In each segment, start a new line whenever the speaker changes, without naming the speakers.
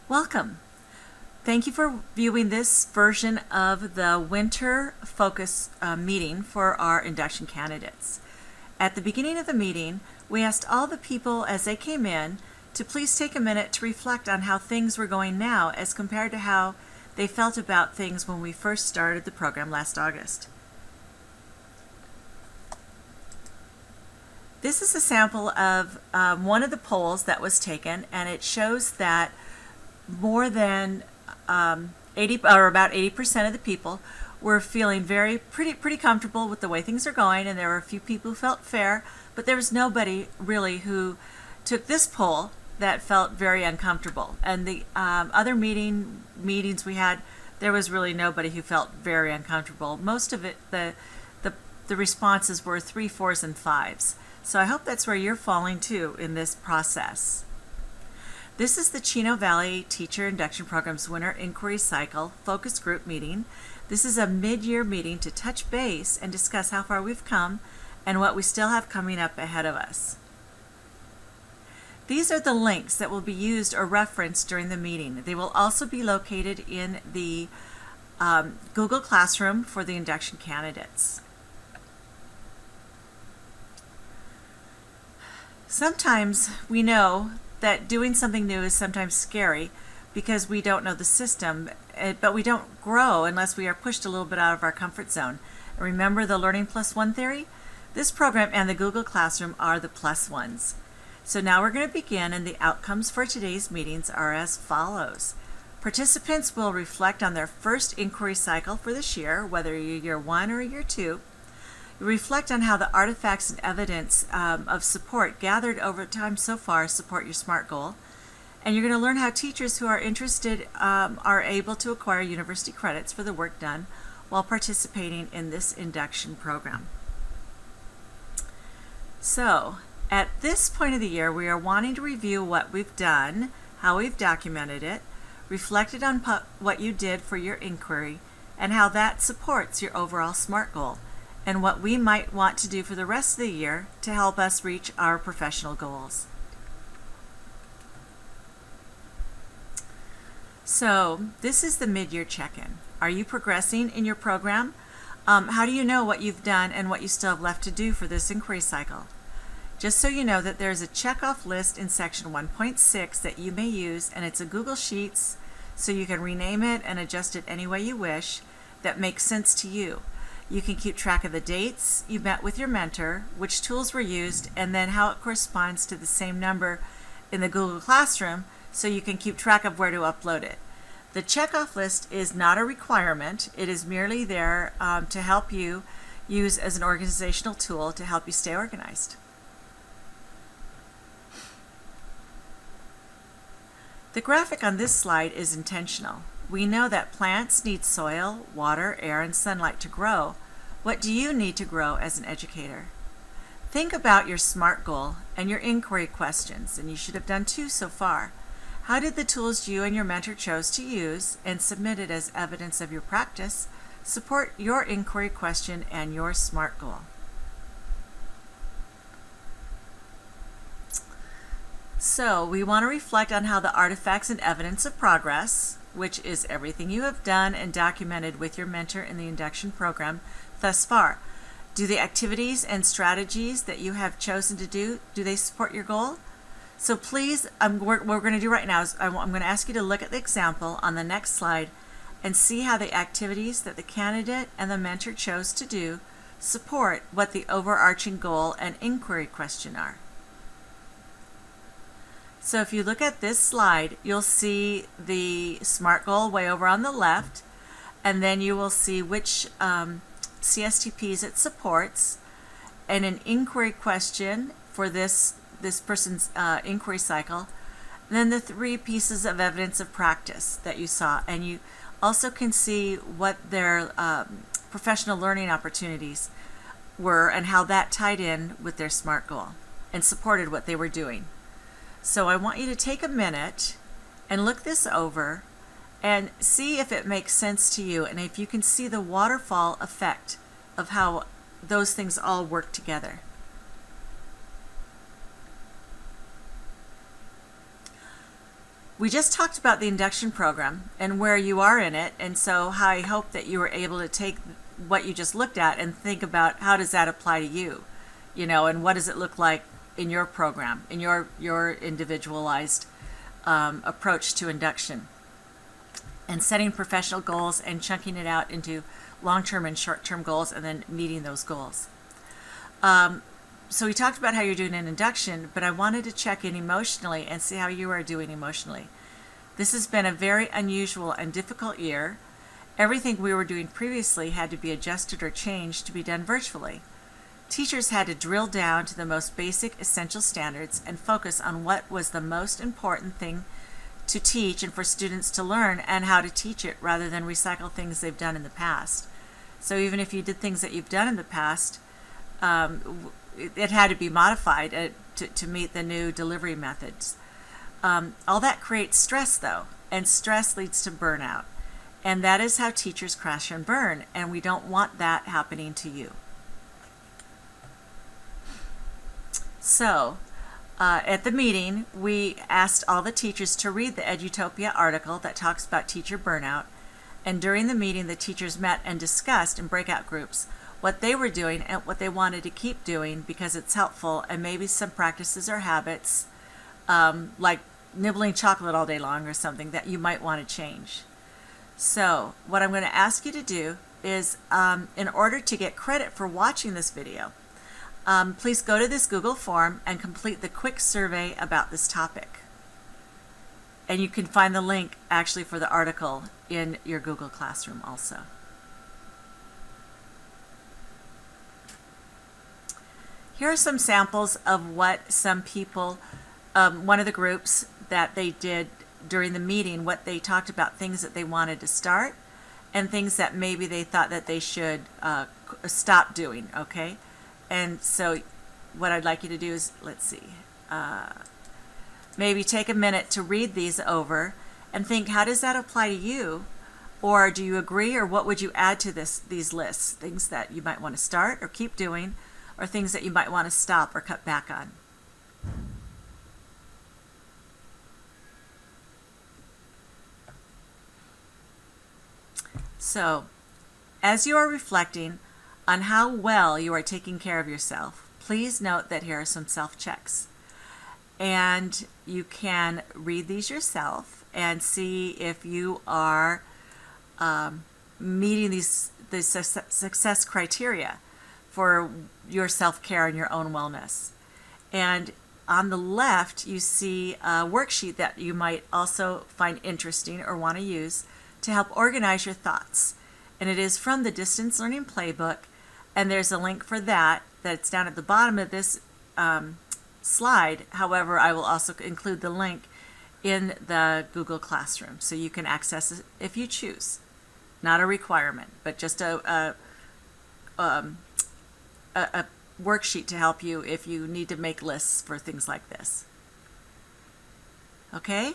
Welcome. Thank you for viewing this version of the winter focus meeting for our induction candidates. At the beginning of the meeting, we asked all the people as they came in to please take a minute to reflect on how things were going now as compared to how they felt about things when we first started the program last August. This is a sample of one of the polls that was taken, and it shows that more than 80 or about 80% of the people were feeling pretty comfortable with the way things are going, and there were a few people who felt fair, but there was nobody really who took this poll that felt very uncomfortable. And the other meetings we had, there was really nobody who felt very uncomfortable. Most of it, the responses were 3s, 4s, and 5s. So I hope that's where you're falling too in this process. This is the Chino Valley Teacher Induction Program's Winter Inquiry Cycle Focus Group meeting. This is a mid-year meeting to touch base and discuss how far we've come and what we still have coming up ahead of us. These are the links that will be used or referenced during the meeting. They will also be located in the Google Classroom for the induction candidates. Sometimes we know that doing something new is sometimes scary because we don't know the system, but we don't grow unless we are pushed a little bit out of our comfort zone. Remember the Learning Plus One theory? This program and the Google Classroom are the plus ones. So now we're going to begin, and the outcomes for today's meetings are as follows. Participants will reflect on their first inquiry cycle for this year, whether you're year 1 or year 2. Reflect on how the artifacts and evidence of support gathered over time so far support your SMART goal. And you're going to learn how teachers who are interested are able to acquire university credits for the work done while participating in this induction program. So, at this point of the year, we are wanting to review what we've done, how we've documented it, reflected on what you did for your inquiry, and how that supports your overall SMART goal, and what we might want to do for the rest of the year to help us reach our professional goals. So, this is the mid-year check-in. Are you progressing in your program? How do you know what you've done and what you still have left to do for this inquiry cycle? Just so you know that there's a checkoff list in section 1.6 that you may use, and it's a Google Sheets, so you can rename it and adjust it any way you wish that makes sense to you. You can keep track of the dates you met with your mentor, which tools were used, and then how it corresponds to the same number in the Google Classroom, so you can keep track of where to upload it. The checkoff list is not a requirement. It is merely there to help you use as an organizational tool to help you stay organized. The graphic on this slide is intentional. We know that plants need soil, water, air, and sunlight to grow. What do you need to grow as an educator? Think about your SMART goal and your inquiry questions, and you should have done 2 so far. How did the tools you and your mentor chose to use and submitted as evidence of your practice support your inquiry question and your SMART goal? So we want to reflect on how the artifacts and evidence of progress, which is everything you have done and documented with your mentor in the induction program thus far. Do the activities and strategies that you have chosen to do they support your goal? So please, what we're going to do right now is I'm going to ask you to look at the example on the next slide and see how the activities that the candidate and the mentor chose to do support what the overarching goal and inquiry question are. So if you look at this slide, you'll see the SMART goal way over on the left, and then you will see which CSTPs it supports, and an inquiry question for this person's inquiry cycle, and then the 3 pieces of evidence of practice that you saw. And you also can see what their professional learning opportunities were and how that tied in with their SMART goal and supported what they were doing. So I want you to take a minute and look this over and see if it makes sense to you, and if you can see the waterfall effect of how those things all work together. We just talked about the induction program and where you are in it, and so I hope that you were able to take what you just looked at and think about how does that apply to you, and what does it look like in your program, in your individualized approach to induction, and setting professional goals and chunking it out into long-term and short-term goals and then meeting those goals. So we talked about how you're doing in induction, but I wanted to check in emotionally and see how you are doing emotionally. This has been a very unusual and difficult year. Everything we were doing previously had to be adjusted or changed to be done virtually. Teachers had to drill down to the most basic essential standards and focus on what was the most important thing to teach and for students to learn and how to teach it rather than recycle things they've done in the past. So even if you did things that you've done in the past, it had to be modified to meet the new delivery methods. All that creates stress, though, and stress leads to burnout. And that is how teachers crash and burn, and we don't want that happening to you. So, at the meeting, we asked all the teachers to read the Edutopia article that talks about teacher burnout, and during the meeting, the teachers met and discussed in breakout groups what they were doing and what they wanted to keep doing because it's helpful, and maybe some practices or habits, like nibbling chocolate all day long or something, that you might want to change. So, what I'm going to ask you to do is, in order to get credit for watching this video, please go to this Google form and complete the quick survey about this topic. And you can find the link actually for the article in your Google Classroom also. Here are some samples of what some people, one of the groups that they did during the meeting, what they talked about, things that they wanted to start and things that maybe they thought that they should stop doing, okay? And so what I'd like you to do is, let's see, maybe take a minute to read these over and think, how does that apply to you? Or do you agree, or what would you add to these lists? Things that you might want to start or keep doing, or things that you might want to stop or cut back on. So, as you are reflecting on how well you are taking care of yourself, please note that here are some self-checks. And you can read these yourself and see if you are meeting the success criteria for your self-care and your own wellness. And on the left, you see a worksheet that you might also find interesting or want to use to help organize your thoughts. And it is from the Distance Learning Playbook, and there's a link for that that's down at the bottom of this slide. However, I will also include the link in the Google Classroom, so you can access it if you choose. Not a requirement, but just a worksheet to help you if you need to make lists for things like this. Okay,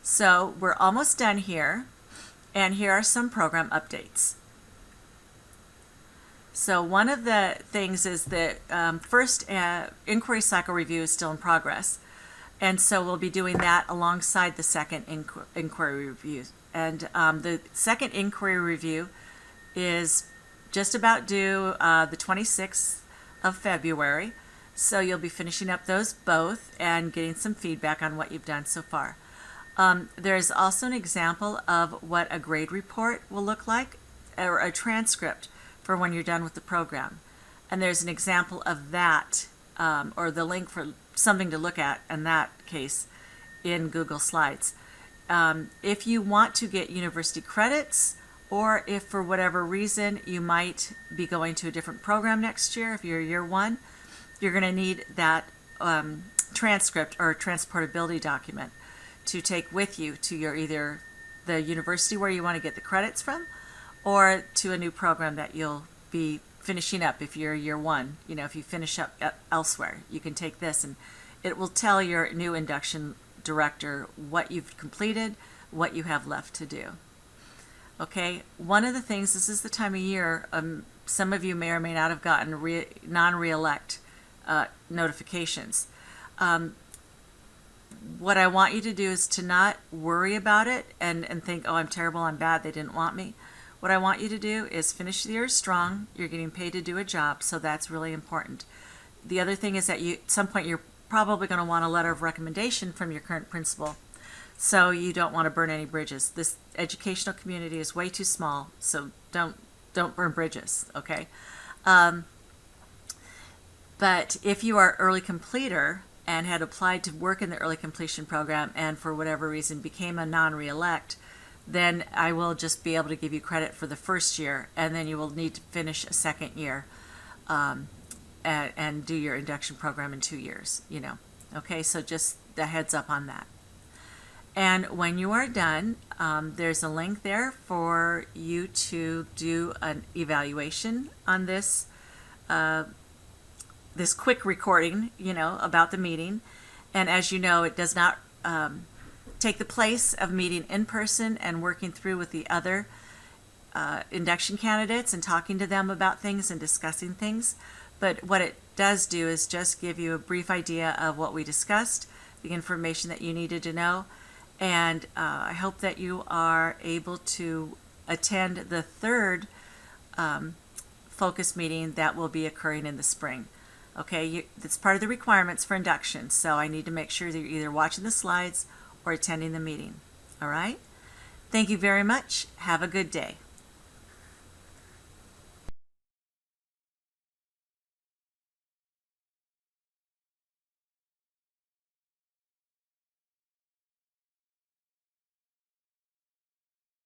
so we're almost done here, and here are some program updates. So one of the things is that first inquiry cycle review is still in progress, and so we'll be doing that alongside the second inquiry review. And the second inquiry review is just about due the 26th of February, so you'll be finishing up those both and getting some feedback on what you've done so far. There's also an example of what a grade report will look like, or a transcript for when you're done with the program. And there's an example of that, or the link for something to look at in that case in Google Slides. If you want to get university credits, or if for whatever reason you might be going to a different program next year, if you're year one, you're going to need that transcript or transportability document to take with you to your either the university where you want to get the credits from, or to a new program that you'll be finishing up. If you're year one, if you finish up elsewhere, you can take this and it will tell your new induction director what you've completed, what you have left to do. Okay, one of the things, this is the time of year, some of you may or may not have gotten non-reelect notifications. what I want you to do is to not worry about it and think, oh, I'm terrible, I'm bad, they didn't want me. What I want you to do is finish the year strong. You're getting paid to do a job, so that's really important. The other thing is that at some point you're probably going to want a letter of recommendation from your current principal. So you don't want to burn any bridges. This educational community is way too small, so don't burn bridges, okay? But if you are early completer and had applied to work in the early completion program and for whatever reason became a non-reelect, then I will just be able to give you credit for the first year, and then you will need to finish a second year and do your induction program in 2 years, Okay, so just a heads up on that. And when you are done, there's a link there for you to do an evaluation on this quick recording, about the meeting. And as you know, it does not take the place of meeting in person and working through with the other induction candidates and talking to them about things and discussing things. But what it does do is just give you a brief idea of what we discussed, the information that you needed to know, and I hope that you are able to attend the third focus meeting that will be occurring in the spring. Okay, it's part of the requirements for induction, so I need to make sure that you're either watching the slides or attending the meeting. All right? Thank you very much. Have a good day.